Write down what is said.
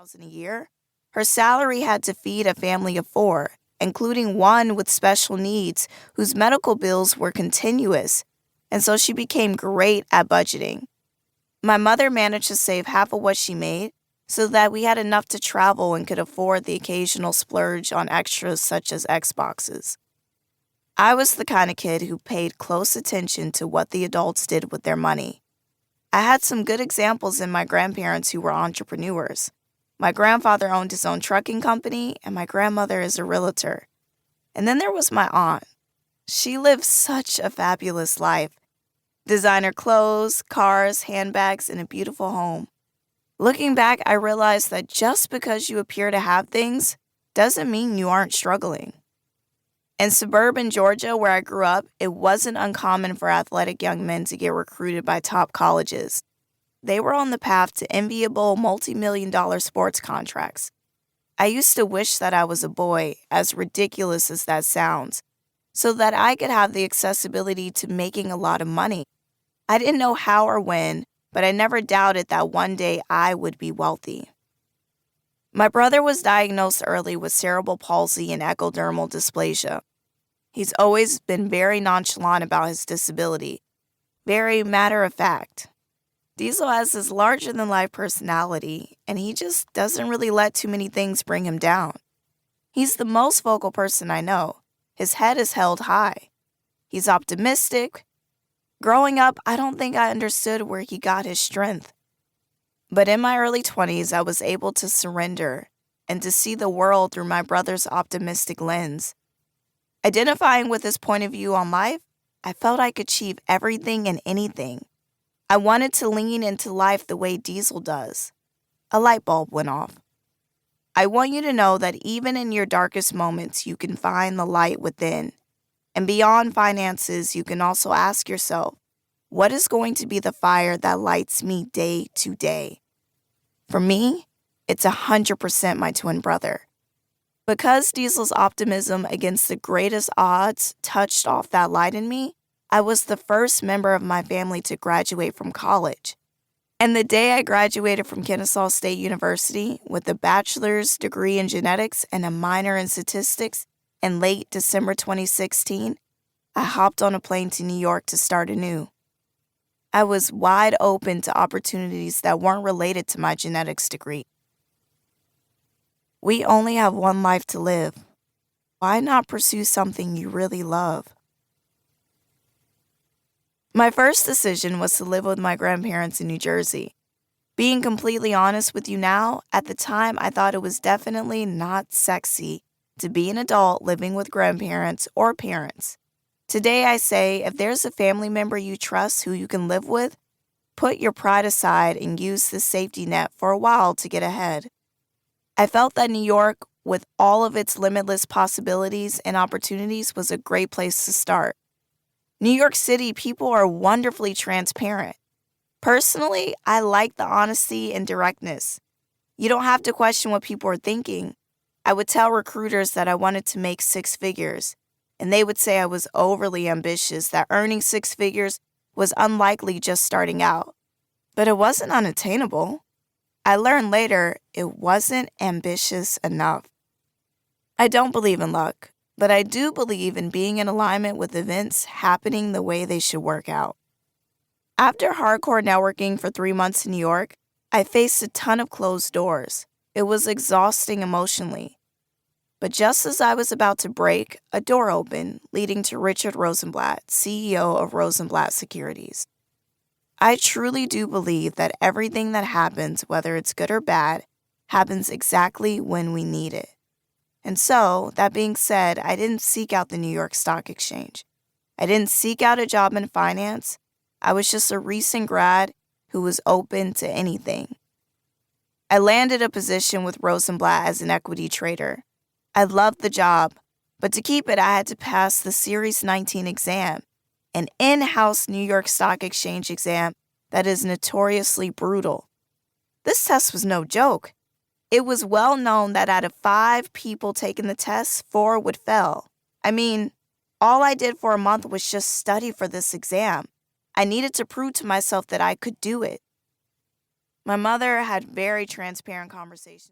$50,000 a year, her salary had to feed a family of four, including one with special needs whose medical bills were continuous, and so she became great at budgeting. My mother managed to save half of what she made so that we had enough to travel and could afford the occasional splurge on extras such as Xboxes. I was the kind of kid who paid close attention to what the adults did with their money. I had some good examples in my grandparents who were entrepreneurs. My grandfather owned his own trucking company, and my grandmother is a realtor. And then there was my aunt. She lived such a fabulous life. Designer clothes, cars, handbags, and a beautiful home. Looking back, I realized that just because you appear to have things doesn't mean you aren't struggling. In suburban Georgia, where I grew up, it wasn't uncommon for athletic young men to get recruited by top colleges. They were on the path to enviable multi-million-dollar sports contracts. I used to wish that I was a boy, as ridiculous as that sounds, so that I could have the accessibility to making a lot of money. I didn't know how or when, but I never doubted that one day I would be wealthy. My brother was diagnosed early with cerebral palsy and ectodermal dysplasia. He's always been very nonchalant about his disability, very matter-of-fact. Diesel has this larger-than-life personality, and he just doesn't really let too many things bring him down. He's the most vocal person I know. His head is held high. He's optimistic. Growing up, I don't think I understood where he got his strength. But in my early 20s, I was able to surrender and to see the world through my brother's optimistic lens. Identifying with his point of view on life, I felt I could achieve everything and anything. I wanted to lean into life the way Diesel does. A light bulb went off. I want you to know that even in your darkest moments, you can find the light within. And beyond finances, you can also ask yourself, what is going to be the fire that lights me day to day? For me, it's 100% my twin brother. Because Diesel's optimism against the greatest odds touched off that light in me, I was the first member of my family to graduate from college. And the day I graduated from Kennesaw State University with a bachelor's degree in genetics and a minor in statistics in late December 2016, I hopped on a plane to New York to start anew. I was wide open to opportunities that weren't related to my genetics degree. We only have one life to live. Why not pursue something you really love? My first decision was to live with my grandparents in New Jersey. Being completely honest with you now, at the time I thought it was definitely not sexy to be an adult living with grandparents or parents. Today I say, if there's a family member you trust who you can live with, put your pride aside and use the safety net for a while to get ahead. I felt that New York, with all of its limitless possibilities and opportunities, was a great place to start. New York City, people are wonderfully transparent. Personally, I like the honesty and directness. You don't have to question what people are thinking. I would tell recruiters that I wanted to make six figures, and they would say I was overly ambitious, that earning six figures was unlikely just starting out. But it wasn't unattainable. I learned later it wasn't ambitious enough. I don't believe in luck, but I do believe in being in alignment with events happening the way they should work out. After hardcore networking for 3 months in New York, I faced a ton of closed doors. It was exhausting emotionally. But just as I was about to break, a door opened, leading to Richard Rosenblatt, CEO of Rosenblatt Securities. I truly do believe that everything that happens, whether it's good or bad, happens exactly when we need it. And so, that being said, I didn't seek out the New York Stock Exchange. I didn't seek out a job in finance. I was just a recent grad who was open to anything. I landed a position with Rosenblatt as an equity trader. I loved the job, but to keep it, I had to pass the Series 19 exam, an in-house New York Stock Exchange exam that is notoriously brutal. This test was no joke. It was well known that out of 5 people taking the test, 4 would fail. I mean, all I did for a month was just study for this exam. I needed to prove to myself that I could do it. My mother had very transparent conversations.